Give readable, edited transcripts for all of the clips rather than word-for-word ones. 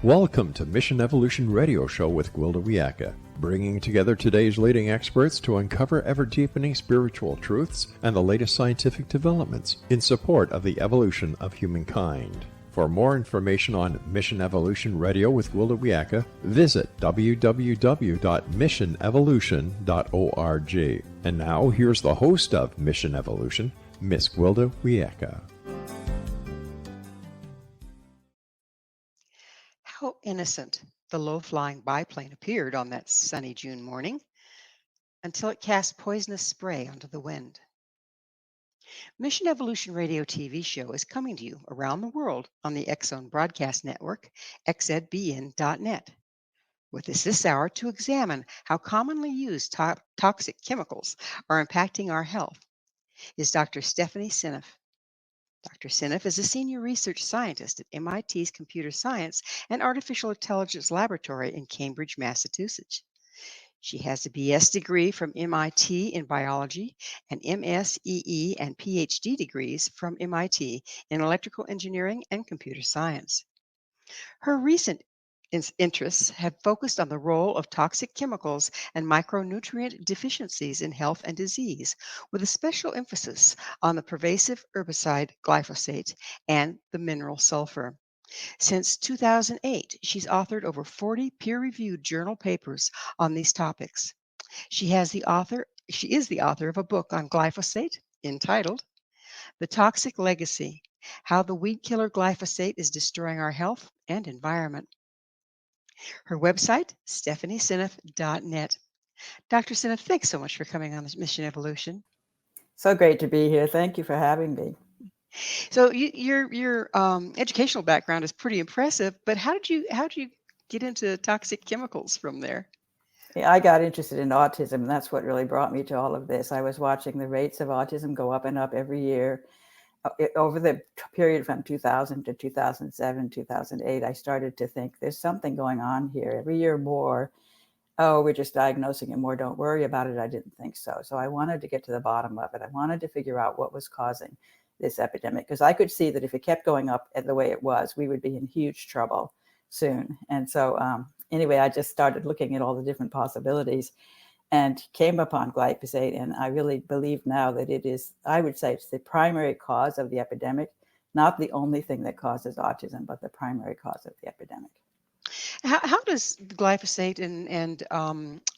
Welcome to Mission Evolution Radio Show with Gwilda Wiyaka, bringing together today's leading experts to uncover ever-deepening spiritual truths and the latest scientific developments in support of the evolution of humankind. For more information on Mission Evolution Radio with Gwilda Wiyaka, visit www.missionevolution.org. And now, here's the host of Mission Evolution, Miss Gwilda Wiyaka. How innocent the low-flying biplane appeared on that sunny June morning until it cast poisonous spray onto the wind. Mission Evolution Radio TV show is coming to you around the world on the X-Zone Broadcast Network, xzbn.net. With us this hour to examine how commonly used toxic chemicals are impacting our health is Dr. Stephanie Seneff. Dr. Seneff is a senior research scientist at MIT's Computer Science and Artificial Intelligence Laboratory in Cambridge, Massachusetts. She has a BS degree from MIT in biology and MSEE and PhD degrees from MIT in electrical engineering and computer science. Her recent interests have focused on the role of toxic chemicals and micronutrient deficiencies in health and disease, with a special emphasis on the pervasive herbicide glyphosate and the mineral sulfur. Since 2008, she's authored over 40 peer-reviewed journal papers on these topics. She is the author of a book on glyphosate entitled The Toxic Legacy: How the Weedkiller Glyphosate is Destroying Our Health and Environment. Her website, stephanieseneff.net. Dr. Seneff, thanks so much for coming on Mission Evolution. So great to be here. Thank you for having me. So your educational background is pretty impressive, but how did you get into toxic chemicals from there? Yeah, I got interested in autism, and that's what really brought me to all of this. I was watching the rates of autism go up and up every year. Over the period from 2000 to 2007, 2008, I started to think there's something going on here. Every year more, oh, we're just diagnosing it more. Don't worry about it. I didn't think so. So I wanted to get to the bottom of it. I wanted to figure out what was causing this epidemic, because I could see that if it kept going up the way it was, we would be in huge trouble soon. And so anyway, I just started looking at all the different possibilities and came upon glyphosate. And I really believe now that it is, I would say it's the primary cause of the epidemic, not the only thing that causes autism, but the primary cause of the epidemic. How does glyphosate and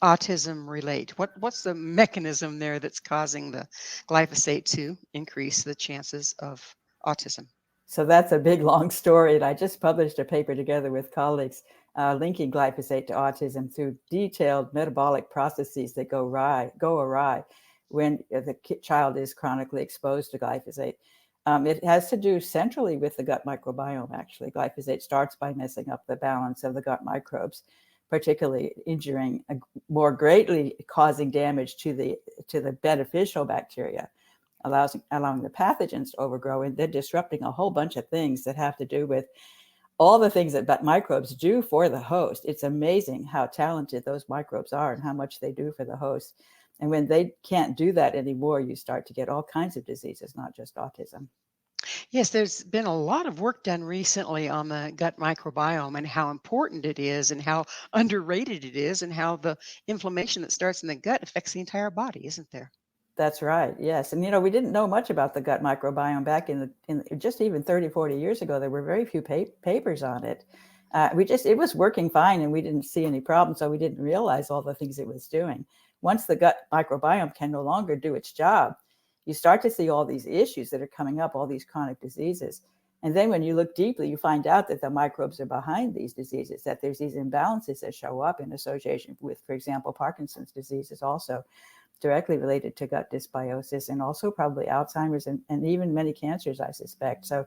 autism relate? What's the mechanism there that's causing the glyphosate to increase the chances of autism? So that's a big, long story. And I just published a paper together with colleagues linking glyphosate to autism through detailed metabolic processes that go awry when the child is chronically exposed to glyphosate. It has to do centrally with the gut microbiome, actually. Glyphosate starts by messing up the balance of the gut microbes, particularly injuring, more greatly causing damage to the beneficial bacteria, allowing the pathogens to overgrow, and they're disrupting a whole bunch of things that have to do with all the things that gut microbes do for the host. It's amazing how talented those microbes are and how much they do for the host. And when they can't do that anymore, you start to get all kinds of diseases, not just autism. Yes, there's been a lot of work done recently on the gut microbiome and how important it is and how underrated it is and how the inflammation that starts in the gut affects the entire body, isn't there? That's right. Yes. And, we didn't know much about the gut microbiome back in just even 30, 40 years ago. There were very few papers on it. It was working fine and we didn't see any problems. So we didn't realize all the things it was doing. Once the gut microbiome can no longer do its job, you start to see all these issues that are coming up, all these chronic diseases. And then when you look deeply, you find out that the microbes are behind these diseases, that there's these imbalances that show up in association with, for example, Parkinson's disease is also directly related to gut dysbiosis, and also probably Alzheimer's and even many cancers, I suspect. So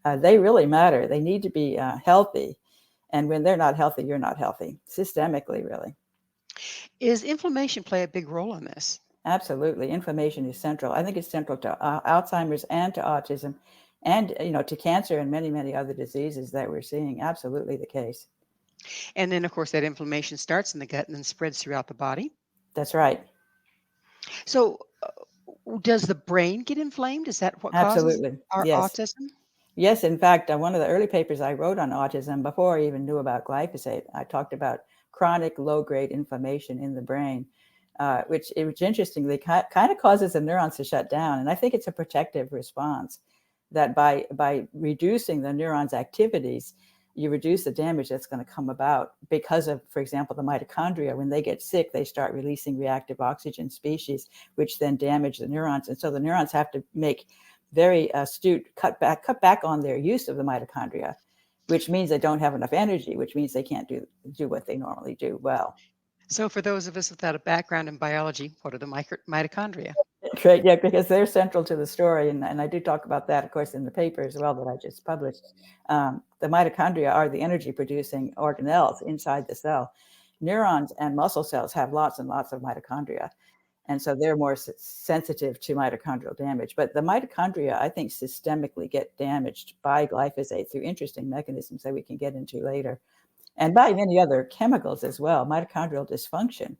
they really matter. They need to be healthy. And when they're not healthy, you're not healthy, systemically, really. Is inflammation play a big role in this? Absolutely. Inflammation is central. I think it's central to Alzheimer's and to autism and, to cancer and many, many other diseases that we're seeing. Absolutely the case. And then, of course, that inflammation starts in the gut and then spreads throughout the body. That's right. So does the brain get inflamed? Is that what Absolutely. causes our Yes. autism? Yes, in fact, one of the early papers I wrote on autism, before I even knew about glyphosate, I talked about chronic low-grade inflammation in the brain, which interestingly kind of causes the neurons to shut down. And I think it's a protective response that by reducing the neurons' activities, you reduce the damage that's going to come about because of, for example, the mitochondria. When they get sick, they start releasing reactive oxygen species, which then damage the neurons. And so the neurons have to make very astute cut back on their use of the mitochondria, which means they don't have enough energy, which means they can't do what they normally do well. So for those of us without a background in biology, what are the mitochondria? Right, yeah, because they're central to the story, and I do talk about that, of course, in the paper as well that I just published. The mitochondria are the energy-producing organelles inside the cell. Neurons and muscle cells have lots and lots of mitochondria, and so they're more sensitive to mitochondrial damage. But the mitochondria, I think, systemically get damaged by glyphosate through interesting mechanisms that we can get into later, and by many other chemicals as well. Mitochondrial dysfunction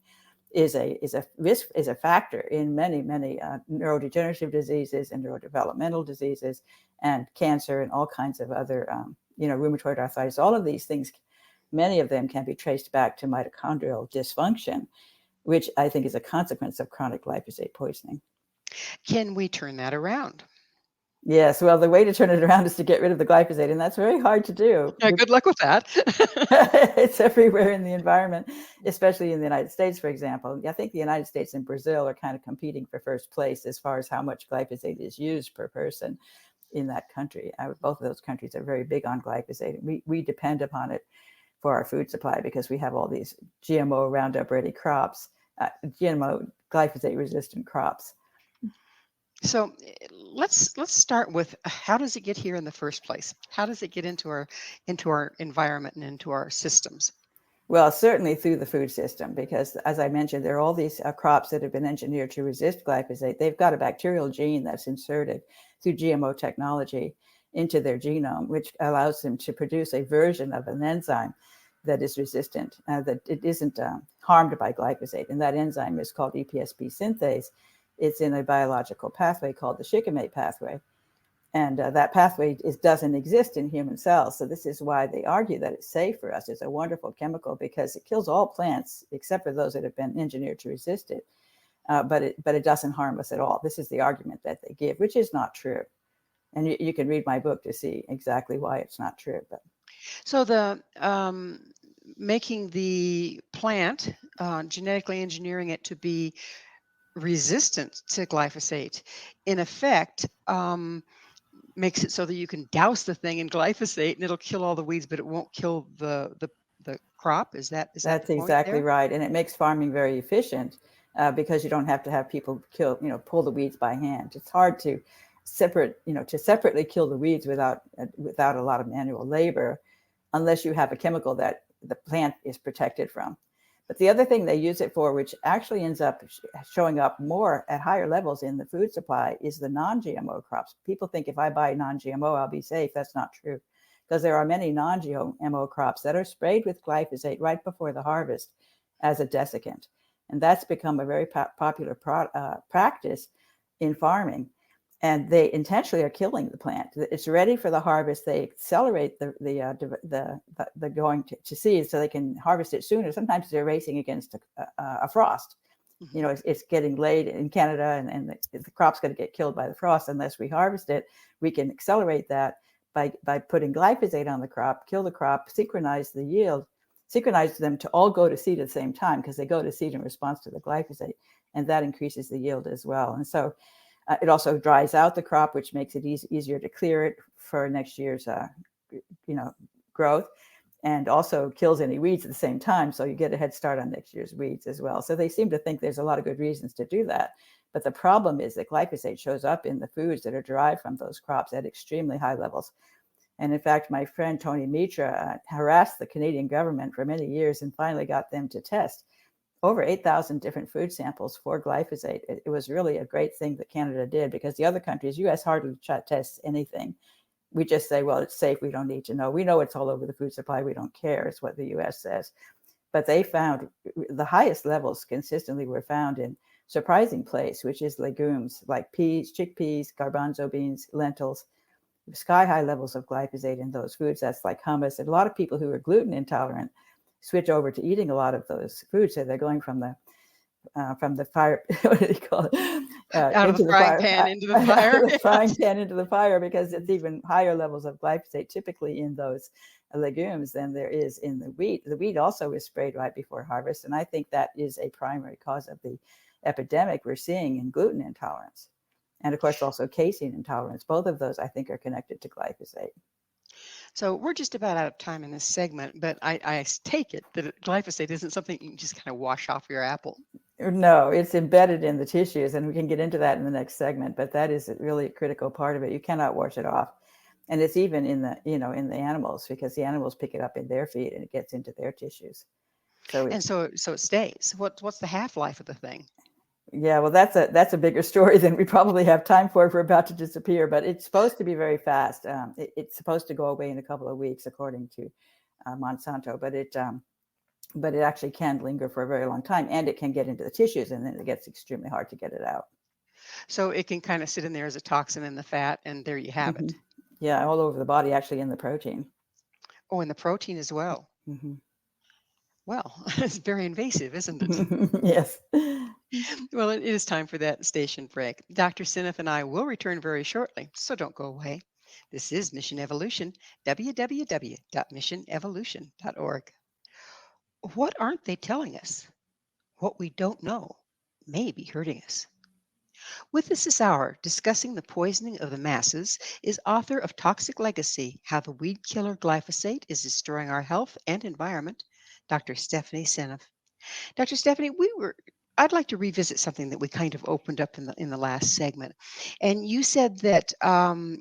is a factor in many neurodegenerative diseases and neurodevelopmental diseases and cancer and all kinds of other rheumatoid arthritis. All of these things, many of them can be traced back to mitochondrial dysfunction, which I think is a consequence of chronic glyphosate poisoning. Can we turn that around? Yes, well, the way to turn it around is to get rid of the glyphosate, and that's very hard to do. Yeah, good luck with that. It's everywhere in the environment, especially in the United States, for example. I think the United States and Brazil are kind of competing for first place as far as how much glyphosate is used per person in that country. Both of those countries are very big on glyphosate. We depend upon it for our food supply because we have all these GMO Roundup Ready crops, GMO glyphosate-resistant crops. So let's start with how does it get here in the first place? How does it get into our environment and into our systems? Well, certainly through the food system, because as I mentioned, there are all these crops that have been engineered to resist glyphosate. They've got a bacterial gene that's inserted through GMO technology into their genome, which allows them to produce a version of an enzyme that is resistant, that it isn't harmed by glyphosate. And that enzyme is called EPSP synthase. It's in a biological pathway called the shikimate pathway. And that pathway doesn't exist in human cells. So this is why they argue that it's safe for us. It's a wonderful chemical because it kills all plants except for those that have been engineered to resist it. But it doesn't harm us at all. This is the argument that they give, which is not true. And you can read my book to see exactly why it's not true. But so the making the plant, genetically engineering it to be resistant to glyphosate, in effect, makes it so that you can douse the thing in glyphosate and it'll kill all the weeds, but it won't kill the crop. Is that that's the point exactly there? right. And it makes farming very efficient because you don't have to have people pull the weeds by hand. It's hard to separately kill the weeds without a lot of manual labor, unless you have a chemical that the plant is protected from. But the other thing they use it for, which actually ends up showing up more at higher levels in the food supply, is the non-GMO crops. People think if I buy non-GMO, I'll be safe. That's not true, because there are many non-GMO crops that are sprayed with glyphosate right before the harvest as a desiccant. And that's become a very popular practice in farming. And they intentionally are killing the plant. It's ready for the harvest. They accelerate the going to seed so they can harvest it sooner. Sometimes they're racing against a frost. Mhm. It's getting late in Canada, and the crop's going to get killed by the frost unless we harvest it. We can accelerate that by putting glyphosate on the crop, kill the crop, synchronize the yield, synchronize them to all go to seed at the same time because they go to seed in response to the glyphosate, and that increases the yield as well. And so it also dries out the crop, which makes it easier to clear it for next year's growth, and also kills any weeds at the same time. So you get a head start on next year's weeds as well. So they seem to think there's a lot of good reasons to do that. But the problem is that glyphosate shows up in the foods that are derived from those crops at extremely high levels. And in fact, my friend Tony Mitra harassed the Canadian government for many years and finally got them to test over 8,000 different food samples for glyphosate. It was really a great thing that Canada did, because the other countries, US hardly tests anything. We just say, well, it's safe. We don't need to know. We know it's all over the food supply. We don't care, is what the US says. But they found the highest levels consistently were found in surprising place, which is legumes like peas, chickpeas, garbanzo beans, lentils, sky high levels of glyphosate in those foods. That's like hummus. And a lot of people who are gluten intolerant switch over to eating a lot of those foods. So they're going from the fire, what do you call it? Out of the frying pan into the fire. Out of the frying pan into the fire, because it's even higher levels of glyphosate typically in those legumes than there is in the wheat. The wheat also is sprayed right before harvest. And I think that is a primary cause of the epidemic we're seeing in gluten intolerance. And of course, also casein intolerance. Both of those, I think, are connected to glyphosate. So we're just about out of time in this segment, but I take it that glyphosate isn't something you can just kind of wash off your apple. No, it's embedded in the tissues, and we can get into that in the next segment, but that is really a critical part of it. You cannot wash it off. And it's even in the, in the animals, because the animals pick it up in their feed and it gets into their tissues. So it stays. What's the half-life of the thing? Yeah, well, that's a bigger story than we probably have time for if we're about to disappear, but it's supposed to be very fast. It's supposed to go away in a couple of weeks, according to Monsanto, but it actually can linger for a very long time, and it can get into the tissues, and then it gets extremely hard to get it out. So it can kind of sit in there as a toxin in the fat, and there you have it. Yeah, all over the body, actually in the protein. Oh, in the protein as well. Mm-hmm. Well, it's very invasive, isn't it? Yes. Well, it is time for that station break. Dr. Seneff and I will return very shortly, so don't go away. This is Mission Evolution, www.missionevolution.org. What aren't they telling us? What we don't know may be hurting us. With us this hour, discussing the poisoning of the masses, is author of Toxic Legacy, How the Weedkiller Glyphosate is Destroying Our Health and Environment, Dr. Stephanie Seneff. Dr. Stephanie, I'd like to revisit something that we kind of opened up in the last segment. And you said that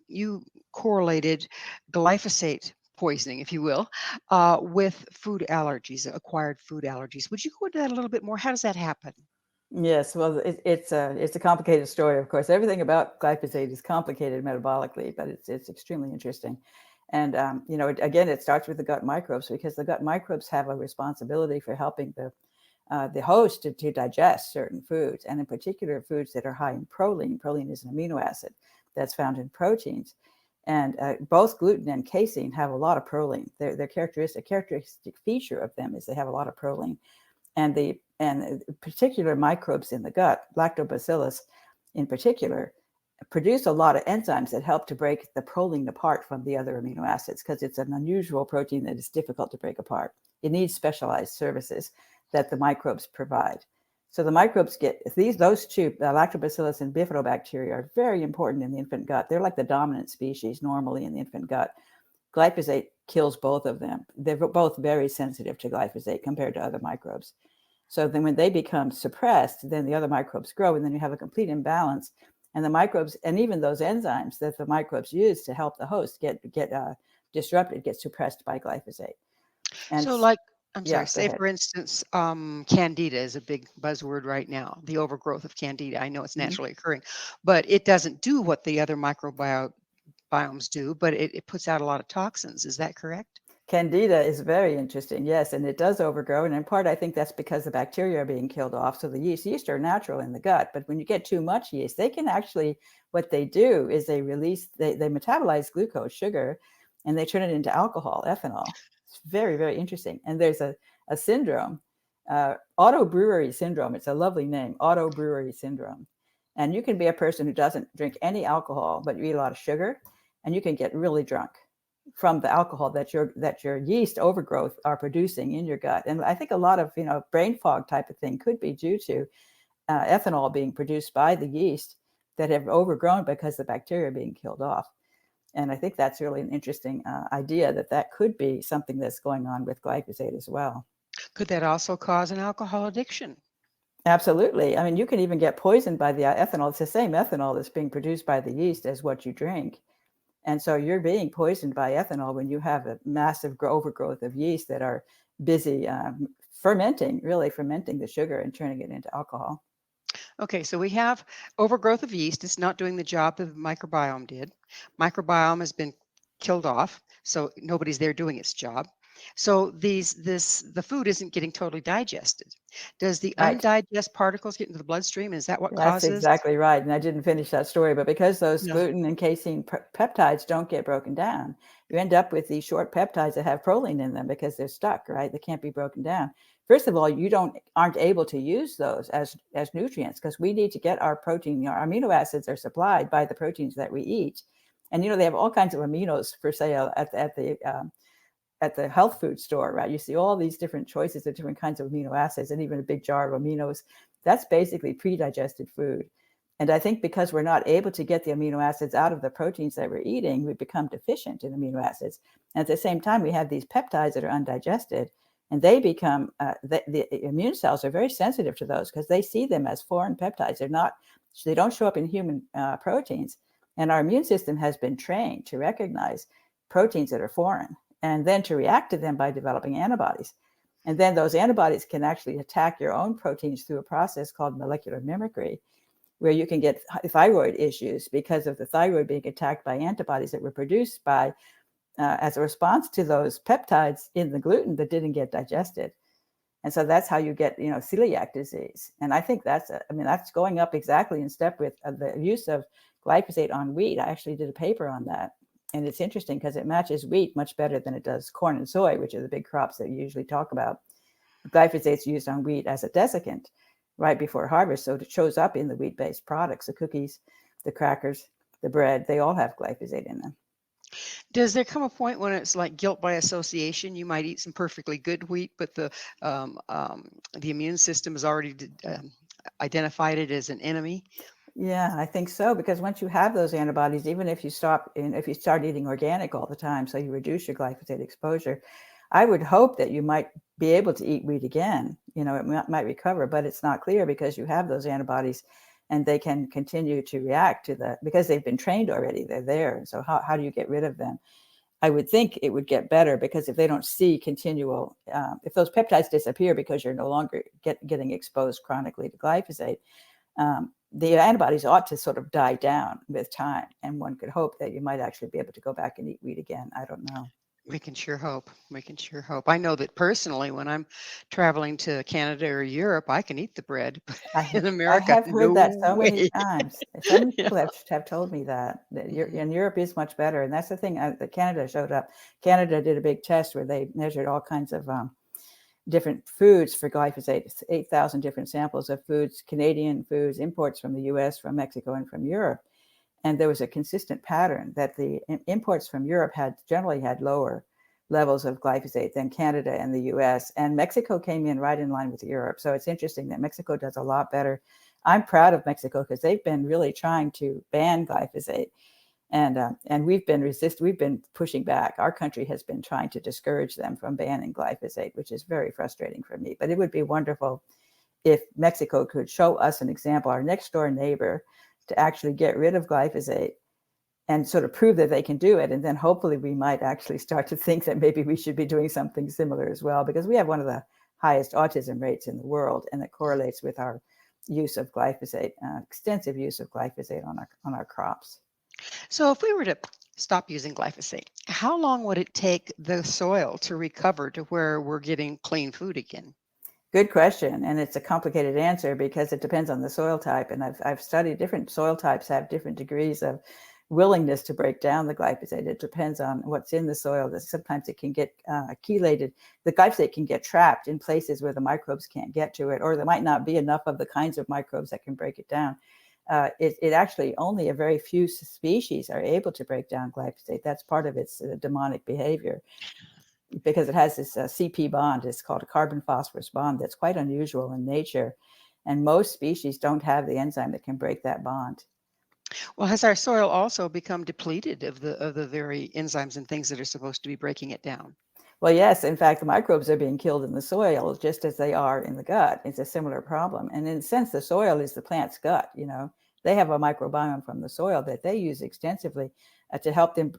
you correlated glyphosate poisoning, if you will, with food allergies, acquired food allergies. Would you go into that a little bit more? How does that happen? Yes, well, it's a complicated story, of course. Everything about glyphosate is complicated metabolically, but it's extremely interesting. And, again, it starts with the gut microbes, because the gut microbes have a responsibility for helping the host to digest certain foods, and in particular foods that are high in proline. Proline is an amino acid that's found in proteins. And both gluten and casein have a lot of proline. Their characteristic feature of them is they have a lot of proline. And the particular microbes in the gut, lactobacillus in particular, produce a lot of enzymes that help to break the proline apart from the other amino acids, because it's an unusual protein that is difficult to break apart. It needs specialized services that the microbes provide. So the microbes those two, lactobacillus and bifidobacteria, are very important in the infant gut. They're like the dominant species normally in the infant gut. Glyphosate kills both of them. They're both very sensitive to glyphosate compared to other microbes. So then when they become suppressed, then the other microbes grow, and then you have a complete imbalance. And the microbes, and even those enzymes that the microbes use to help the host get disrupted, get suppressed by glyphosate. And so say for instance, candida is a big buzzword right now, the overgrowth of candida. I know it's naturally occurring, but it doesn't do what the other microbiomes do, but it puts out a lot of toxins. Is that correct? Candida is very interesting, yes, and it does overgrow. And in part, I think that's because the bacteria are being killed off. So the yeast are natural in the gut, but when you get too much yeast, they can actually, what they do is they metabolize glucose, sugar, and they turn it into alcohol, ethanol. It's very, very interesting. And there's a syndrome, autobrewery syndrome. It's a lovely name, autobrewery syndrome. And you can be a person who doesn't drink any alcohol, but you eat a lot of sugar, and you can get really drunk from the alcohol that your yeast overgrowth are producing in your gut. And I think a lot of brain fog type of thing could be due to ethanol being produced by the yeast that have overgrown because the bacteria are being killed off. And I think that's really an interesting idea that could be something that's going on with glyphosate as well. Could that also cause an alcohol addiction? Absolutely. I mean, you can even get poisoned by the ethanol. It's the same ethanol that's being produced by the yeast as what you drink. And so you're being poisoned by ethanol when you have a massive overgrowth of yeast that are busy fermenting the sugar and turning it into alcohol. Okay, so we have overgrowth of yeast. It's not doing the job that the microbiome did. Microbiome has been killed off, so nobody's there doing its job. So the food isn't getting totally digested. Does the Right. undigested particles get into the bloodstream? Is that what That's causes? exactly right. And I didn't finish that story, but because those Yeah. gluten and casein peptides don't get broken down, you end up with these short peptides that have proline in them because they're stuck, right? They can't be broken down. First of all, you aren't able to use those as nutrients because we need to get our protein. Our amino acids are supplied by the proteins that we eat, and they have all kinds of aminos for sale at the health food store, right? You see all these different choices of different kinds of amino acids and even a big jar of aminos. That's basically pre-digested food. And I think because we're not able to get the amino acids out of the proteins that we're eating, we become deficient in amino acids. And at the same time, we have these peptides that are undigested, and they become, the immune cells are very sensitive to those because they see them as foreign peptides. They don't show up in human proteins. And our immune system has been trained to recognize proteins that are foreign and then to react to them by developing antibodies. And then those antibodies can actually attack your own proteins through a process called molecular mimicry, where you can get thyroid issues because of the thyroid being attacked by antibodies that were produced by as a response to those peptides in the gluten that didn't get digested. And so that's how you get, celiac disease. And I think that's going up exactly in step with the use of glyphosate on wheat. I actually did a paper on that. And it's interesting because it matches wheat much better than it does corn and soy, which are the big crops that you usually talk about. Glyphosate's used on wheat as a desiccant right before harvest. So it shows up in the wheat-based products, the cookies, the crackers, the bread, they all have glyphosate in them. Does there come a point when it's like guilt by association? You might eat some perfectly good wheat, but the immune system has already identified it as an enemy. Yeah, I think so, because once you have those antibodies, even if you start eating organic all the time, so you reduce your glyphosate exposure, I would hope that you might be able to eat wheat again. It might recover, but it's not clear because you have those antibodies and they can continue to react to because they've been trained already. They're there. So how do you get rid of them? I would think it would get better because if they don't see continual, if those peptides disappear because you're no longer getting exposed chronically to glyphosate, the antibodies ought to sort of die down with time. And one could hope that you might actually be able to go back and eat wheat again. I don't know. We can sure hope. We can sure hope. I know that personally, when I'm traveling to Canada or Europe, I can eat the bread. But in I America, have heard no that so many way. times. So many Yeah. people have told me that and Europe is much better. And that's the thing that Canada showed up. Canada did a big test where they measured all kinds of different foods for glyphosate, 8,000 different samples of foods, Canadian foods, imports from the US, from Mexico, and from Europe. And there was a consistent pattern that the imports from Europe generally had lower levels of glyphosate than Canada and the US. And Mexico came in right in line with Europe. So it's interesting that Mexico does a lot better. I'm proud of Mexico because they've been really trying to ban glyphosate. And we've been pushing back. Our country has been trying to discourage them from banning glyphosate, which is very frustrating for me. But it would be wonderful if Mexico could show us an example, our next door neighbor, to actually get rid of glyphosate and sort of prove that they can do it. And then hopefully we might actually start to think that maybe we should be doing something similar as well, because we have one of the highest autism rates in the world, and it correlates with our use of glyphosate, extensive use of glyphosate on our crops. So if we were to stop using glyphosate, how long would it take the soil to recover to where we're getting clean food again? Good question. And it's a complicated answer because it depends on the soil type. And I've studied different soil types have different degrees of willingness to break down the glyphosate. It depends on what's in the soil. That sometimes it can get chelated. The glyphosate can get trapped in places where the microbes can't get to it, or there might not be enough of the kinds of microbes that can break it down. It actually only a very few species are able to break down glyphosate. That's part of its demonic behavior, because it has this CP bond. It's called a carbon phosphorus bond that's quite unusual in nature. And most species don't have the enzyme that can break that bond. Well, has our soil also become depleted of the very enzymes and things that are supposed to be breaking it down? Well, yes, in fact, the microbes are being killed in the soil just as they are in the gut. It's a similar problem. And in a sense, the soil is the plant's gut. They have a microbiome from the soil that they use extensively to help them,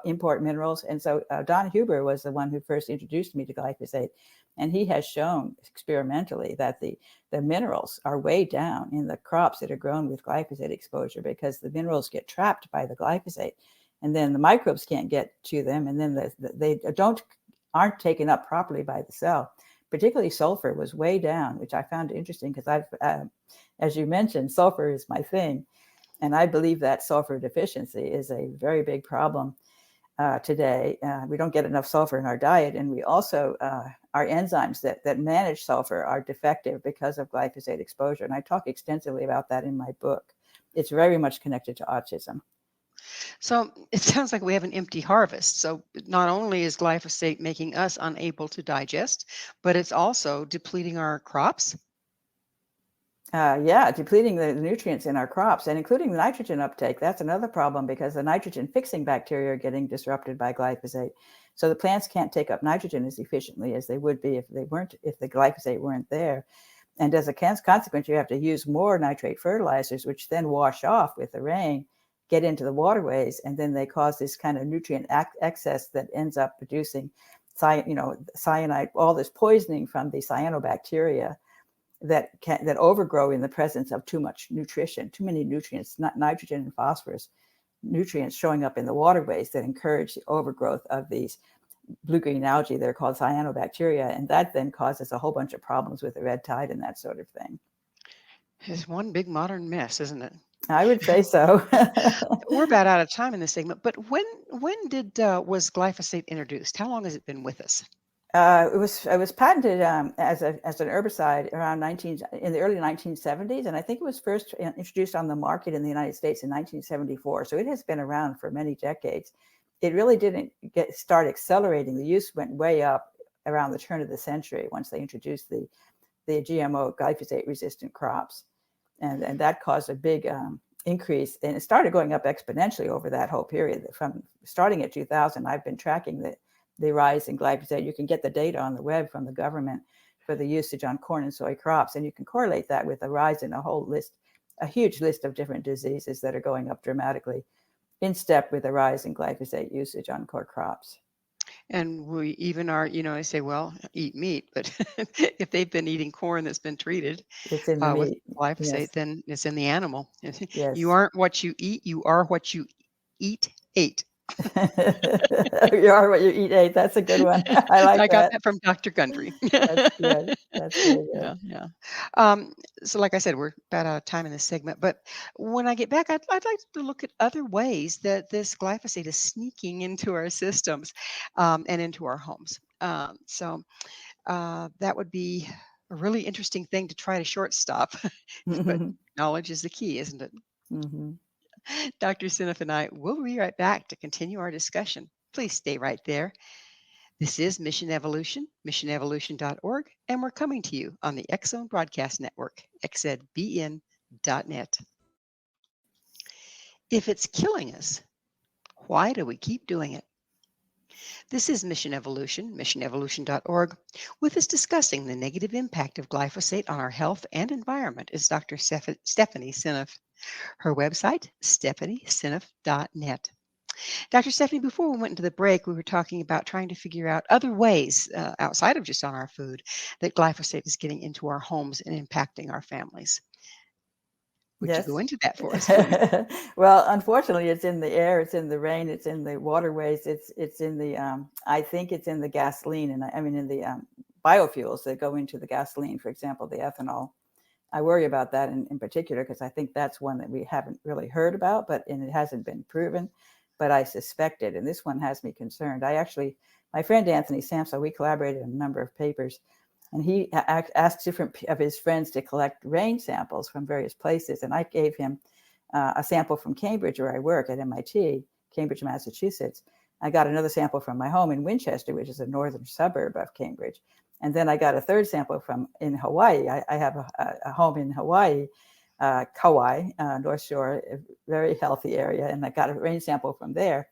import minerals. And so Don Huber was the one who first introduced me to glyphosate. And he has shown experimentally that the minerals are way down in the crops that are grown with glyphosate exposure, because the minerals get trapped by the glyphosate. And then the microbes can't get to them. And then they aren't taken up properly by the cell. Particularly sulfur was way down, which I found interesting because as you mentioned, sulfur is my thing. And I believe that sulfur deficiency is a very big problem today. We don't get enough sulfur in our diet. And we also, our enzymes that manage sulfur are defective because of glyphosate exposure. And I talk extensively about that in my book. It's very much connected to autism. So it sounds like we have an empty harvest. So not only is glyphosate making us unable to digest, but it's also depleting our crops. Depleting the nutrients in our crops and including the nitrogen uptake. That's another problem because the nitrogen fixing bacteria are getting disrupted by glyphosate. So the plants can't take up nitrogen as efficiently as they would be if the glyphosate weren't there. And as a consequence, you have to use more nitrate fertilizers, which then wash off with the rain, get into the waterways, and then they cause this kind of nutrient excess that ends up producing cyanide, all this poisoning from the cyanobacteria that overgrow in the presence of too much nutrition, too many nutrients, not nitrogen and phosphorus nutrients showing up in the waterways that encourage the overgrowth of these blue-green algae. They're called cyanobacteria, and that then causes a whole bunch of problems with the red tide and that sort of thing. It's one big modern mess, isn't it? I would say so. We're about out of time in this segment, but when was glyphosate introduced? How long has it been with us? It was patented as an herbicide around in the early 1970s, and I think it was first introduced on the market in the United States in 1974. So it has been around for many decades. It really didn't start accelerating. The use went way up around the turn of the century once they introduced the GMO glyphosate-resistant crops, and that caused a big increase. And it started going up exponentially over that whole period. From starting at 2000, I've been tracking the rise in glyphosate. You can get the data on the web from the government for the usage on corn and soy crops. And you can correlate that with a rise in a huge list of different diseases that are going up dramatically in step with the rise in glyphosate usage on core crops. And we even are, I say, well, eat meat, but if they've been eating corn that's been treated it's in the with meat. glyphosate, Yes. then it's in the animal. Yes. You aren't what you eat, you are what you ate. You are what you eat. That's a good one. I like I got that. that from Dr. Gundry. That's good. That's really good. Yeah. So like I said, we're about out of time in this segment, but when I get back, I'd like to look at other ways that this glyphosate is sneaking into our systems and into our homes. So that would be a really interesting thing to try to shortstop, but knowledge is the key, isn't it? Mm-hmm. Dr. Seneff and I will be right back to continue our discussion. Please stay right there. This is Mission Evolution, missionevolution.org, and we're coming to you on the X-Zone Broadcast Network, xzbn.net. If it's killing us, why do we keep doing it? This is Mission Evolution, missionevolution.org. With us discussing the negative impact of glyphosate on our health and environment is Dr. Stephanie Seneff. Her website, stephanieseneff.net. Dr. Stephanie, before we went into the break, we were talking about trying to figure out other ways outside of just on our food that glyphosate is getting into our homes and impacting our families. Would you go into that for us, please? Well, unfortunately, it's in the air, it's in the rain, it's in the waterways, it's in the, I think it's in the gasoline, and in the biofuels that go into the gasoline, for example, the ethanol. I worry about that in particular because I think that's one that we haven't really heard about, and it hasn't been proven, but I suspect it, and this one has me concerned. My friend Anthony Samsa, we collaborated on a number of papers, and he asked different of his friends to collect rain samples from various places, and I gave him a sample from Cambridge, where I work at MIT, Cambridge, Massachusetts. I got another sample from my home in Winchester, which is a northern suburb of Cambridge. And then I got a third sample in Hawaii. I have a home in Hawaii, Kauai, North Shore, a very healthy area, and I got a rain sample from there.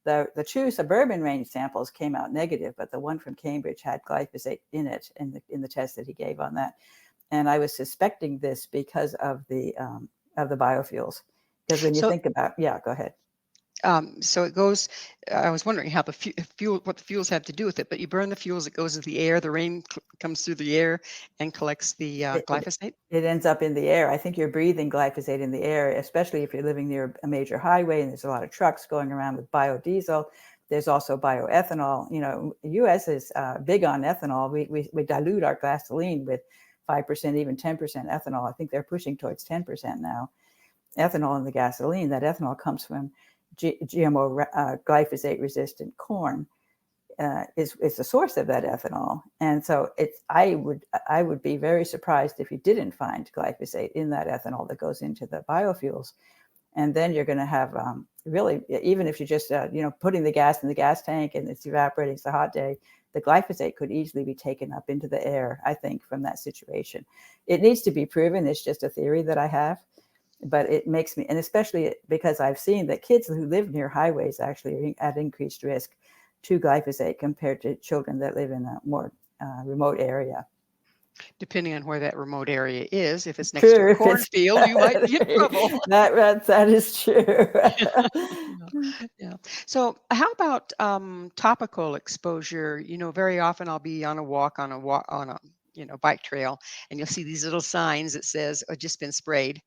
The two suburban rain samples came out negative, but the one from Cambridge had glyphosate in it in the test that he gave on that. And I was suspecting this because of the biofuels. Because when you think about, go ahead. So it goes, I was wondering how what the fuels have to do with it, but you burn the fuels, it goes into the air, the rain comes through the air and collects the glyphosate? It ends up in the air. I think you're breathing glyphosate in the air, especially if you're living near a major highway and there's a lot of trucks going around with biodiesel. There's also bioethanol. The U.S. is big on ethanol. We dilute our gasoline with 5%, even 10% ethanol. I think they're pushing towards 10% now. Ethanol in the gasoline. That ethanol comes from GMO glyphosate-resistant corn. Is the source of that ethanol, and so I would be very surprised if you didn't find glyphosate in that ethanol that goes into the biofuels. And then you're going to have really, even if you're just putting the gas in the gas tank and it's evaporating, it's a hot day, the glyphosate could easily be taken up into the air, I think, from that situation. It needs to be proven. It's just a theory that I have, but it makes me, and especially because I've seen that kids who live near highways actually are at increased risk to glyphosate compared to children that live in a more remote area. Depending on where that remote area is, if it's next to a cornfield, you might be in trouble. That is true. Yeah. So how about topical exposure? Very often I'll be on a walk on a bike trail, and you'll see these little signs that says, "Oh, just been sprayed."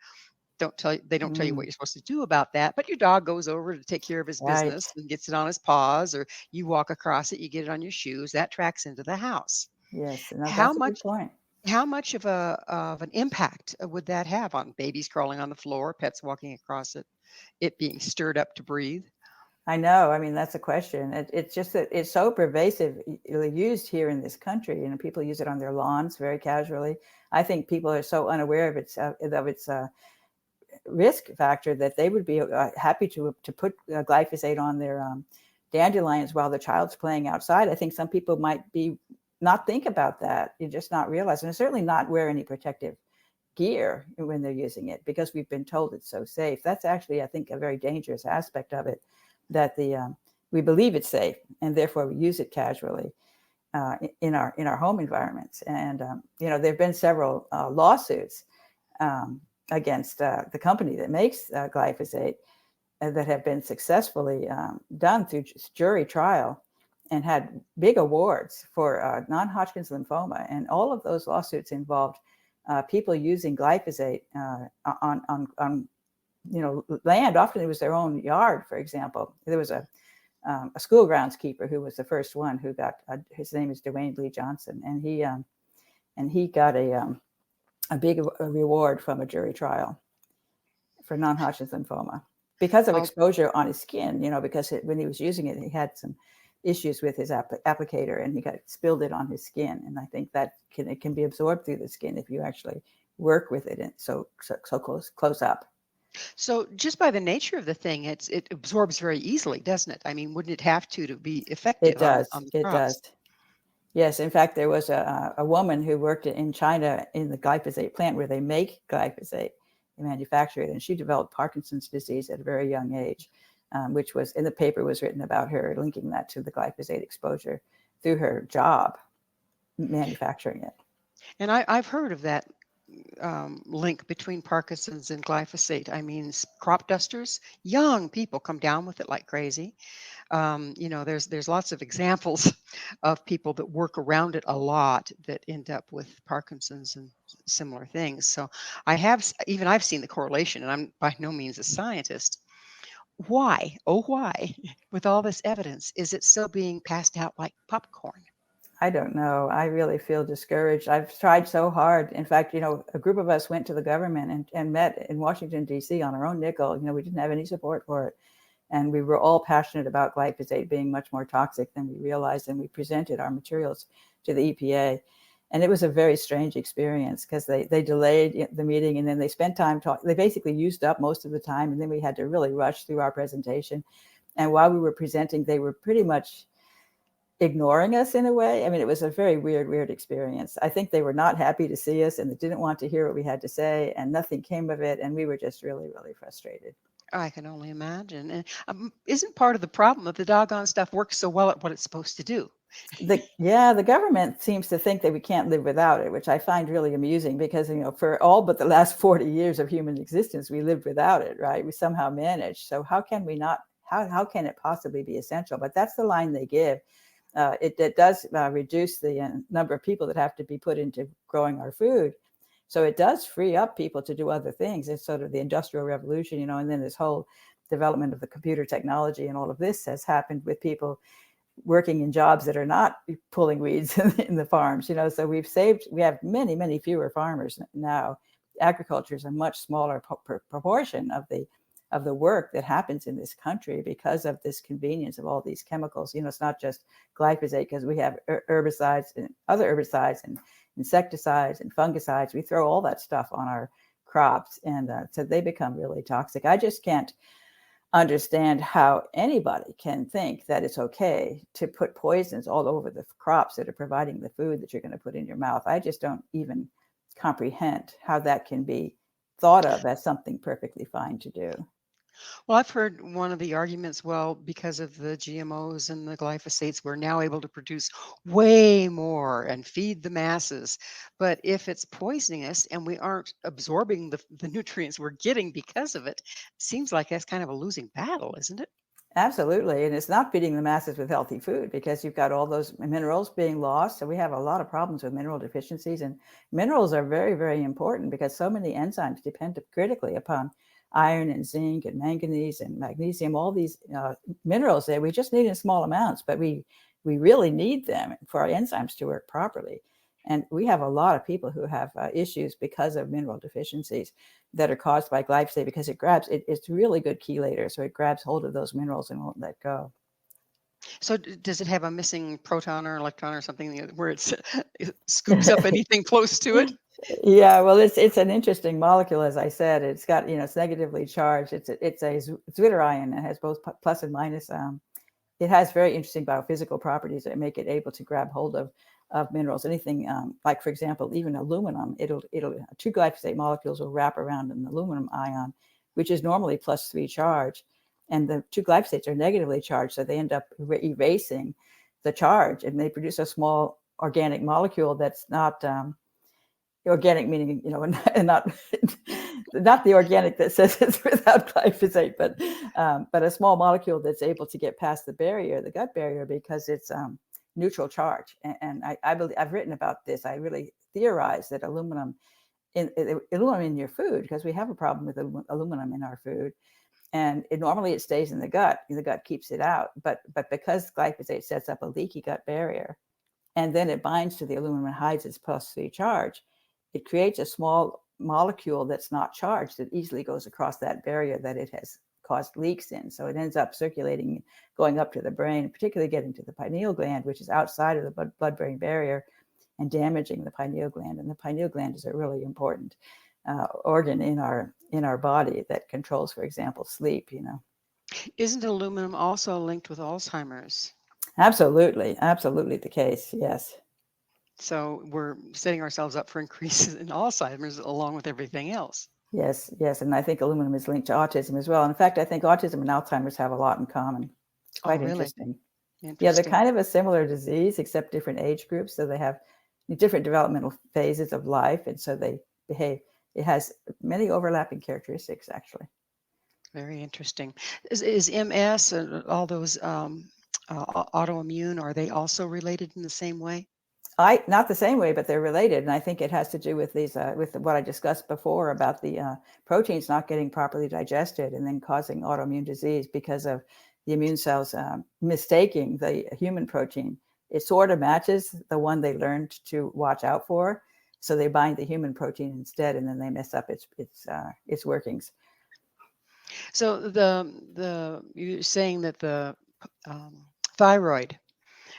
They don't tell you what you're supposed to do about that, but your dog goes over to take care of his business and gets it on his paws, or you walk across it, you get it on your shoes, that tracks into the house. Yes, no, that's a good point. How much of an impact would that have on babies crawling on the floor, pets walking across it being stirred up to breathe? I know. I mean, that's a question. It's just that it's so pervasively used here in this country. People use it on their lawns very casually. I think people are so unaware of its risk factor that they would be happy to put glyphosate on their dandelions while the child's playing outside. I think some people might not think about that. You just not realize, and certainly not wear any protective gear when they're using it because we've been told it's so safe. That's actually, I think, a very dangerous aspect of it, that we believe it's safe and therefore we use it casually in our home environments. And there have been several lawsuits against the company that makes glyphosate that have been successfully done through jury trial and had big awards for non-Hodgkin's lymphoma. And all of those lawsuits involved people using glyphosate on land. Often it was their own yard, for example. There was a school groundskeeper who was the first one who got, his name is Dwayne Lee Johnson, and he got a big reward from a jury trial for non-Hodgkin's lymphoma because of exposure on his skin, because when he was using it, he had some issues with his applicator and he spilled it on his skin. And I think that it can be absorbed through the skin if you actually work with it and so close up. So just by the nature of the thing, it absorbs very easily, doesn't it? I mean, wouldn't it have to be effective? It does. On the crops? Does. Yes. In fact, there was a woman who worked in China in the glyphosate plant where they make glyphosate, they manufacture it, and she developed Parkinson's disease at a very young age, which was in the paper was written about her, linking that to the glyphosate exposure through her job manufacturing it. And I've heard of that link between Parkinson's and glyphosate. I mean, crop dusters, young people come down with it like crazy. There's lots of examples of people that work around it a lot that end up with Parkinson's and similar things. So I've seen the correlation, and I'm by no means a scientist. Why, with all this evidence, is it still being passed out like popcorn? I don't know. I really feel discouraged. I've tried so hard. In fact, a group of us went to the government and met in Washington, D.C. on our own nickel. We didn't have any support for it. And we were all passionate about glyphosate being much more toxic than we realized. And we presented our materials to the EPA. And it was a very strange experience because they delayed the meeting and then they spent time talking. They basically used up most of the time. And then we had to really rush through our presentation. And while we were presenting, they were pretty much ignoring us in a way. I mean, it was a very weird experience. I think they were not happy to see us and they didn't want to hear what we had to say, and nothing came of it. And we were just really frustrated. I can only imagine. And isn't part of the problem that the doggone stuff works so well at what it's supposed to do? The government seems to think that we can't live without it, which I find really amusing because, for all but the last 40 years of human existence, we lived without it, right? We somehow managed. So how can we not, how can it possibly be essential? But that's the line they give. It does reduce the number of people that have to be put into growing our food. So it does free up people to do other things. It's sort of the Industrial Revolution, and then this whole development of the computer technology and all of this has happened with people working in jobs that are not pulling weeds in the farms. So we have many, many fewer farmers now. Agriculture is a much smaller proportion of the work that happens in this country because of this convenience of all these chemicals. It's not just glyphosate, because we have herbicides and other herbicides and insecticides and fungicides. We throw all that stuff on our crops, and so they become really toxic. I just can't understand how anybody can think that it's okay to put poisons all over the crops that are providing the food that you're going to put in your mouth. I just don't even comprehend how that can be thought of as something perfectly fine to do. Well, I've heard one of the arguments, well, because of the GMOs and the glyphosates, we're now able to produce way more and feed the masses. But if it's poisoning us and we aren't absorbing the nutrients we're getting because of it, seems like that's kind of a losing battle, isn't it? Absolutely. And it's not feeding the masses with healthy food, because you've got all those minerals being lost. So we have a lot of problems with mineral deficiencies. And minerals are very, very important because so many enzymes depend critically upon iron and zinc and manganese and magnesium, all these minerals that we just need in small amounts, but we really need them for our enzymes to work properly. And we have a lot of people who have issues because of mineral deficiencies that are caused by glyphosate, because it's really good chelator. So it grabs hold of those minerals and won't let go. So does it have a missing proton or electron or something where it scoops up anything close to it? Yeah, well, it's an interesting molecule, as I said. It's got, it's negatively charged. It's a Zwitter ion. It has both plus and minus. It has very interesting biophysical properties that make it able to grab hold of minerals. Anything like, for example, even aluminum. It'll 2 glyphosate molecules will wrap around an aluminum ion, which is normally +3 charge, and the 2 glyphosates are negatively charged, so they end up erasing the charge, and they produce a small organic molecule that's not organic, meaning and not the organic that says it's without glyphosate, but a small molecule that's able to get past the gut barrier, because it's neutral charge. And I believe, I've written about this. I really theorize that aluminum in your food, because we have a problem with aluminum in our food, and normally it stays in the gut. The gut keeps it out, but because glyphosate sets up a leaky gut barrier, and then it binds to the aluminum and hides its +3 charge, it creates a small molecule that's not charged that easily goes across that barrier that it has caused leaks in. So it ends up circulating, going up to the brain, particularly getting to the pineal gland, which is outside of the blood-brain barrier, and damaging the pineal gland. And the pineal gland is a really important organ in our body that controls, for example, sleep. Isn't aluminum also linked with Alzheimer's? Absolutely the case. Yes. So we're setting ourselves up for increases in Alzheimer's along with everything else. Yes. And I think aluminum is linked to autism as well. And in fact, I think autism and Alzheimer's have a lot in common. It's quite interesting. Yeah, they're kind of a similar disease, except different age groups. So they have different developmental phases of life, and so they behave. It has many overlapping characteristics, actually. Very interesting. Is MS and all those autoimmune, are they also related in the same way? Not the same way, but they're related. And I think it has to do with these, with what I discussed before about the proteins not getting properly digested and then causing autoimmune disease because of the immune cells mistaking the human protein. It sort of matches the one they learned to watch out for. So they bind the human protein instead, and then they mess up its workings. So you're saying that the thyroid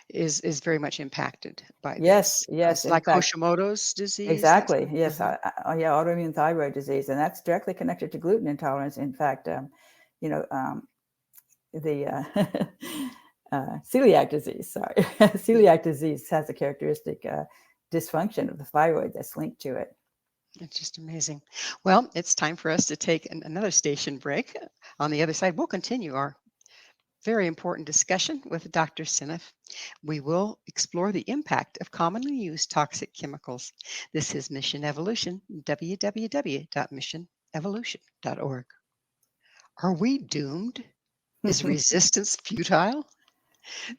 is very much impacted by yes, this. Yes, like Hashimoto's disease. Exactly. Yes. Autoimmune thyroid disease, and that's directly connected to gluten intolerance. In fact, the celiac disease. Sorry, celiac disease has a characteristic dysfunction of the thyroid that's linked to it. It's just amazing. Well, it's time for us to take another station break. On the other side, we'll continue our very important discussion with Dr. Seneff. We will explore the impact of commonly used toxic chemicals. This is Mission Evolution, www.missionevolution.org. Are we doomed? Is resistance futile?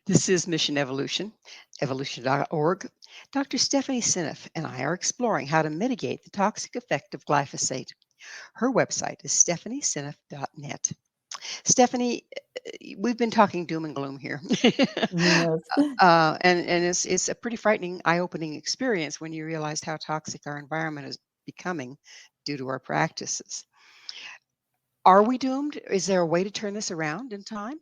This is Mission Evolution, evolution.org. Dr. Stephanie Seneff and I are exploring how to mitigate the toxic effect of glyphosate. Her website is stephanieseneff.net. Stephanie, we've been talking doom and gloom here. Yes. And it's a pretty frightening, eye-opening experience when you realize how toxic our environment is becoming due to our practices. Are we doomed? Is there a way to turn this around in time?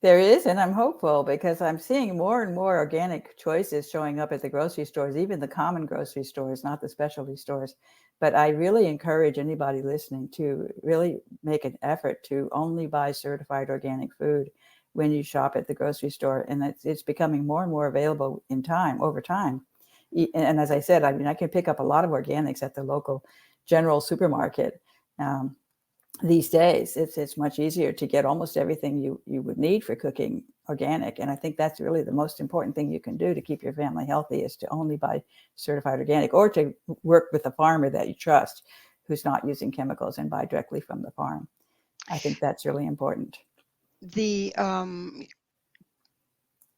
There is, and I'm hopeful because I'm seeing more and more organic choices showing up at the grocery stores, even the common grocery stores, not the specialty stores. But I really encourage anybody listening to really make an effort to only buy certified organic food when you shop at the grocery store. And it's becoming more and more available over time. And as I said, I mean, I can pick up a lot of organics at the local general supermarket. These days, it's much easier to get almost everything you would need for cooking organic. And I think that's really the most important thing you can do to keep your family healthy, is to only buy certified organic, or to work with a farmer that you trust who's not using chemicals and buy directly from the farm. I think that's really important. The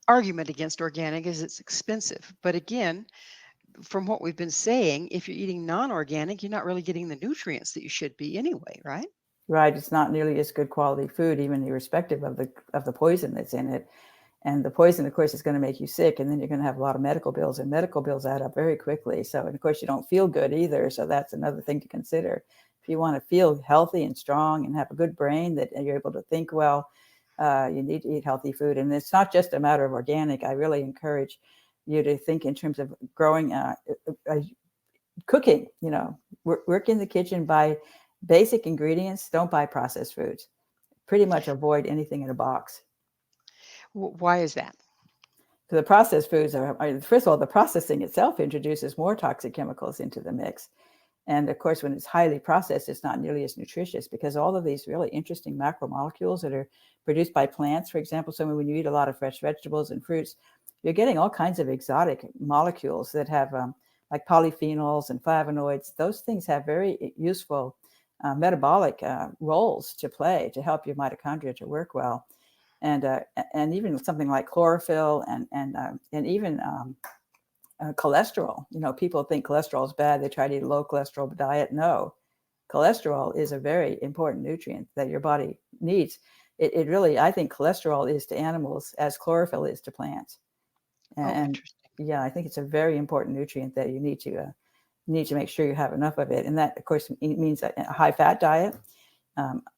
argument against organic is it's expensive. But again, from what we've been saying, if you're eating non-organic, you're not really getting the nutrients that you should be anyway, right? Right. It's not nearly as good quality food, even irrespective of the poison that's in it. And the poison, of course, is going to make you sick, and then you're going to have a lot of medical bills, and medical bills add up very quickly. So, and of course, you don't feel good either. So that's another thing to consider. If you want to feel healthy and strong and have a good brain that you're able to think well, you need to eat healthy food. And it's not just a matter of organic. I really encourage you to think in terms of growing, cooking, work in the kitchen, buy basic ingredients, don't buy processed foods. Pretty much avoid anything in a box. Why is that? So the processed foods first of all, the processing itself introduces more toxic chemicals into the mix. And of course, when it's highly processed, it's not nearly as nutritious, because all of these really interesting macromolecules that are produced by plants, for example, so when you eat a lot of fresh vegetables and fruits, you're getting all kinds of exotic molecules that have like polyphenols and flavonoids. Those things have very useful metabolic roles to play to help your mitochondria to work well, and even something like chlorophyll and even cholesterol. People think cholesterol is bad. They try to eat a low cholesterol diet. No, cholesterol is a very important nutrient that your body needs. It really, I think cholesterol is to animals as chlorophyll is to plants. And yeah, I think it's a very important nutrient that you need to make sure you have enough of it. And that, of course, means a high fat diet.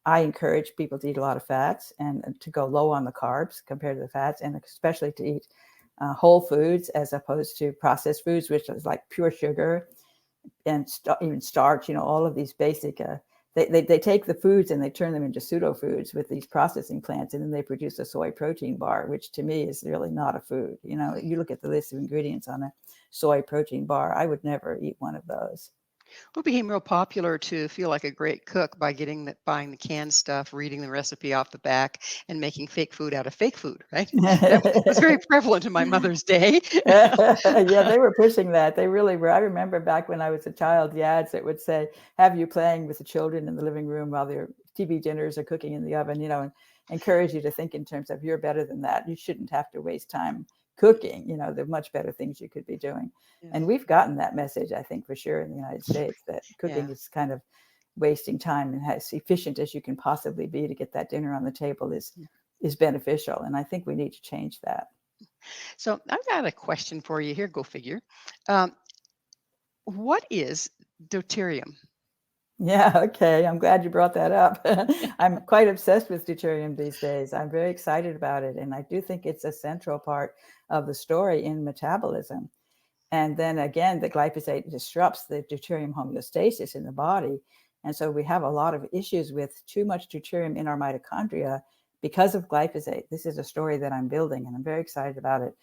I encourage people to eat a lot of fats and to go low on the carbs compared to the fats, and especially to eat whole foods as opposed to processed foods, which is like pure sugar and even starch. All of these basic, they take the foods and they turn them into pseudo foods with these processing plants, and then they produce a soy protein bar, which to me is really not a food. You look at the list of ingredients on a soy protein bar, I would never eat one of those. Well, it became real popular to feel like a great cook by buying the canned stuff, reading the recipe off the back, and making fake food out of fake food, right? That was very prevalent in my mother's day. Yeah, they were pushing that. They really were. I remember back when I was a child, the ads that would say, have you playing with the children in the living room while their TV dinners are cooking in the oven, and encourage you to think in terms of, you're better than that. You shouldn't have to waste time cooking. There are much better things you could be doing. Yeah. And we've gotten that message, I think, for sure in the United States, that cooking is kind of wasting time, and as efficient as you can possibly be to get that dinner on the table is beneficial. And I think we need to change that. So I've got a question for you here. Go figure. What is deuterium? Yeah, okay. I'm glad you brought that up. I'm quite obsessed with deuterium these days. I'm very excited about it. And I do think it's a central part of the story in metabolism. And then again, the glyphosate disrupts the deuterium homeostasis in the body. And so we have a lot of issues with too much deuterium in our mitochondria because of glyphosate. This is a story that I'm building, and I'm very excited about it.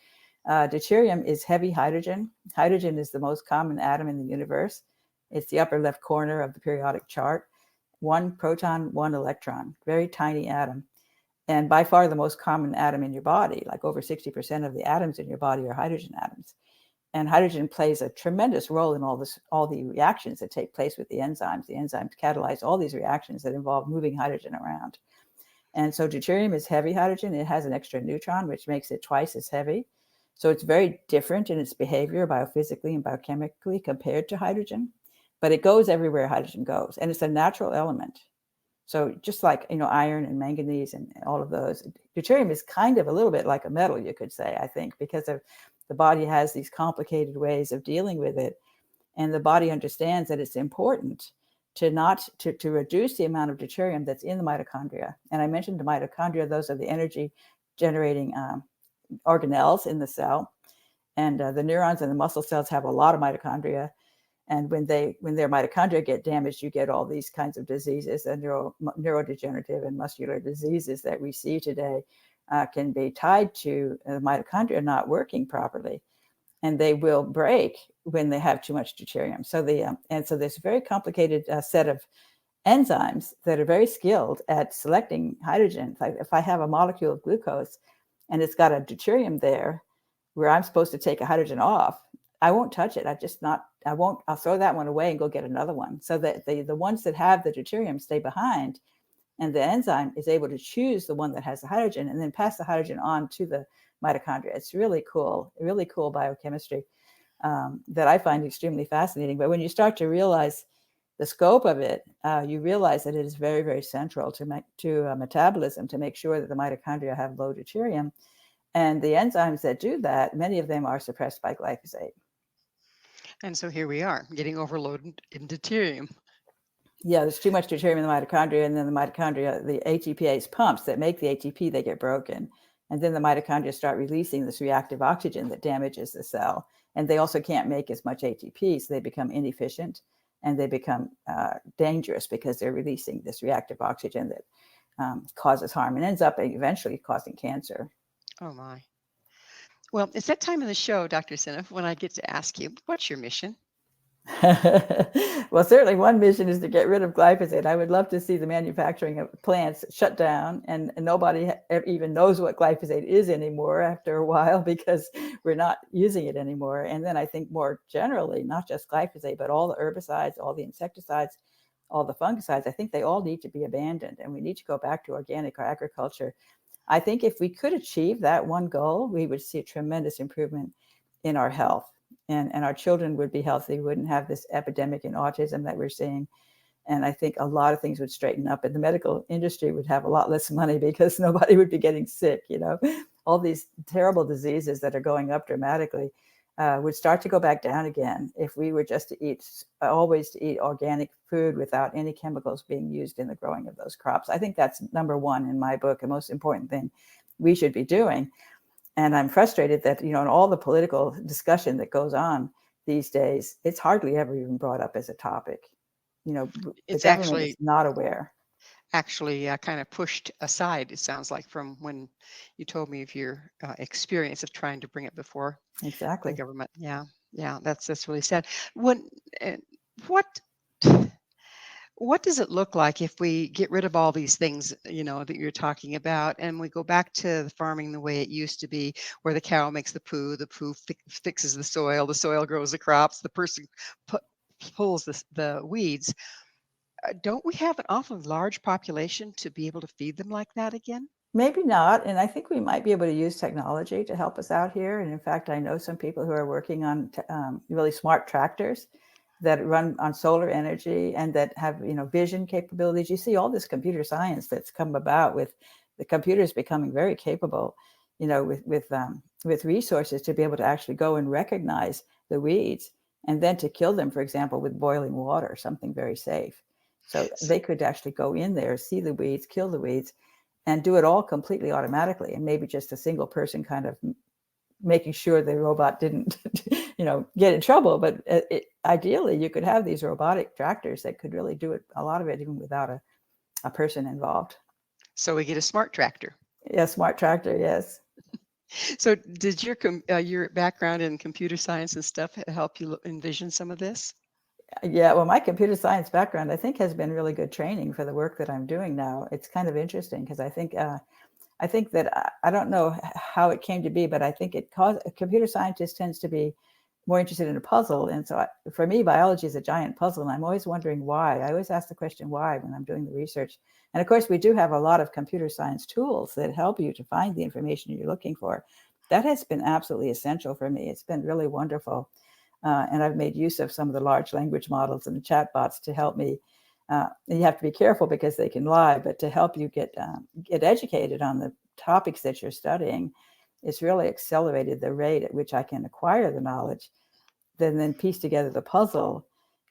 Deuterium is heavy hydrogen. Hydrogen is the most common atom in the universe. It's the upper left corner of the periodic chart. 1 proton, 1 electron, very tiny atom. And by far the most common atom in your body, like over 60% of the atoms in your body are hydrogen atoms. And hydrogen plays a tremendous role in all the reactions that take place with the enzymes. The enzymes catalyze all these reactions that involve moving hydrogen around. And so deuterium is heavy hydrogen. It has an extra neutron, which makes it twice as heavy. So it's very different in its behavior biophysically and biochemically compared to hydrogen, but it goes everywhere hydrogen goes, and it's a natural element. So just like, iron and manganese and all of those, deuterium is kind of a little bit like a metal, you could say, I think, because of the body has these complicated ways of dealing with it. And the body understands that it's important to reduce the amount of deuterium that's in the mitochondria. And I mentioned the mitochondria, those are the energy generating organelles in the cell. And the neurons and the muscle cells have a lot of mitochondria. And when their mitochondria get damaged, you get all these kinds of diseases, and neurodegenerative and muscular diseases that we see today can be tied to the mitochondria not working properly. And they will break when they have too much deuterium. So there's a very complicated set of enzymes that are very skilled at selecting hydrogen. If I have a molecule of glucose and it's got a deuterium there where I'm supposed to take a hydrogen off, I won't touch it. I'll throw that one away and go get another one. So that the ones that have the deuterium stay behind, and the enzyme is able to choose the one that has the hydrogen and then pass the hydrogen on to the mitochondria. It's really cool biochemistry that I find extremely fascinating. But when you start to realize the scope of it, you realize that it is very, very central to metabolism, to make sure that the mitochondria have low deuterium. And the enzymes that do that, many of them are suppressed by glyphosate. And so here we are, getting overloaded in deuterium. Yeah, there's too much deuterium in the mitochondria, and then the mitochondria, the ATPase pumps that make the ATP, they get broken. And then the mitochondria start releasing this reactive oxygen that damages the cell. And they also can't make as much ATP, so they become inefficient, and they become dangerous because they're releasing this reactive oxygen that causes harm and ends up eventually causing cancer. Oh, my. Well, it's that time of the show, Dr. Seneff, when I get to ask you, what's your mission? Well, certainly one mission is to get rid of glyphosate. I would love to see the manufacturing of plants shut down, and nobody even knows what glyphosate is anymore after a while because we're not using it anymore. And then I think more generally, not just glyphosate, but all the herbicides, all the insecticides, all the fungicides, I think they all need to be abandoned, and we need to go back to organic agriculture. I think if we could achieve that one goal, we would see a tremendous improvement in our health, and our children would be healthy. We wouldn't have this epidemic in autism that we're seeing. And I think a lot of things would straighten up, and the medical industry would have a lot less money because nobody would be getting sick. All these terrible diseases that are going up dramatically would start to go back down again if we were just always to eat organic food without any chemicals being used in the growing of those crops. I think that's number one in my book, the most important thing we should be doing. And I'm frustrated that, in all the political discussion that goes on these days, it's hardly ever even brought up as a topic. It's the government is not aware. Actually kind of pushed aside, it sounds like, from when you told me of your experience of trying to bring it before Exactly. the government. Yeah, that's really sad. What does it look like if we get rid of all these things, that you're talking about, and we go back to the farming the way it used to be, where the cow makes the poo fixes the soil grows the crops, the person pulls the weeds? Don't we have an awfully large population to be able to feed them like that again? Maybe not. And I think we might be able to use technology to help us out here. And in fact, I know some people who are working on really smart tractors that run on solar energy and that have, vision capabilities. You see all this computer science that's come about with the computers becoming very capable, with resources to be able to actually go and recognize the weeds and then to kill them, for example, with boiling water, something very safe. So they could actually go in there, see the weeds, kill the weeds, and do it all completely automatically. And maybe just a single person kind of making sure the robot didn't, get in trouble. But ideally, you could have these robotic tractors that could really do it, a lot of it, even without a person involved. So we get a smart tractor. Yeah, smart tractor, yes. So did your background in computer science and stuff help you envision some of this? Yeah, well, my computer science background, I think, has been really good training for the work that I'm doing now. It's kind of interesting because I think that I don't know how it came to be, but I think a computer scientist tends to be more interested in a puzzle. And so for me, biology is a giant puzzle, and I'm always wondering why. I always ask the question why when I'm doing the research. And of course, we do have a lot of computer science tools that help you to find the information you're looking for. that has been absolutely essential for me. It's been really wonderful. And I've made use of some of the large language models and the chatbots to help me. And you have to be careful because they can lie, but to help you get educated on the topics that you're studying, it's really accelerated the rate at which I can acquire the knowledge, then piece together the puzzle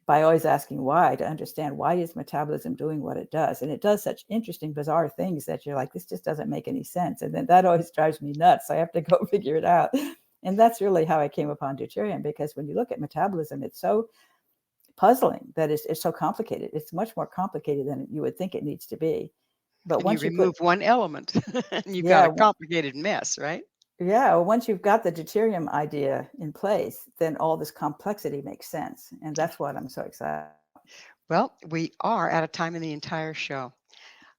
by always asking why, to understand why is metabolism doing what it does. And it does such interesting, bizarre things that you're like, this just doesn't make any sense. And then that always drives me nuts. I have to go figure it out. And that's really how I came upon deuterium, because when you look at metabolism, it's so puzzling that it's so complicated. It's much more complicated than you would think it needs to be. But And once you remove one element and you've got a complicated mess, right? Yeah, once you've got the deuterium idea in place, then all this complexity makes sense. And that's what I'm so excited. Well, we are out of time in the entire show.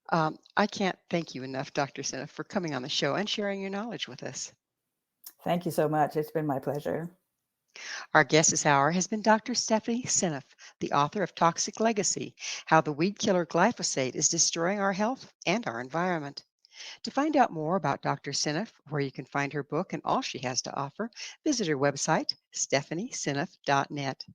I can't thank you enough, Dr. Seneff, for coming on the show and sharing your knowledge with us. Thank you so much. It's been my pleasure. Our guest this hour has been Dr. Stephanie Seneff, the author of Toxic Legacy: How the Weedkiller Glyphosate is Destroying Our Health and Our Environment. To find out more about Dr. Seneff, where you can find her book and all she has to offer, visit her website, stephanieseneff.net.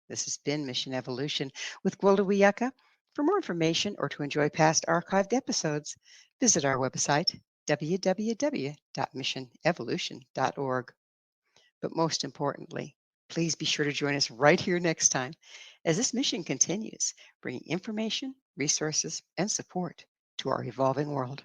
This has been Mission Evolution with Gwilda Wiyaka. For more information or to enjoy past archived episodes, visit our website, www.missionevolution.org. But most importantly, please be sure to join us right here next time as this mission continues, bringing information, resources, and support to our evolving world.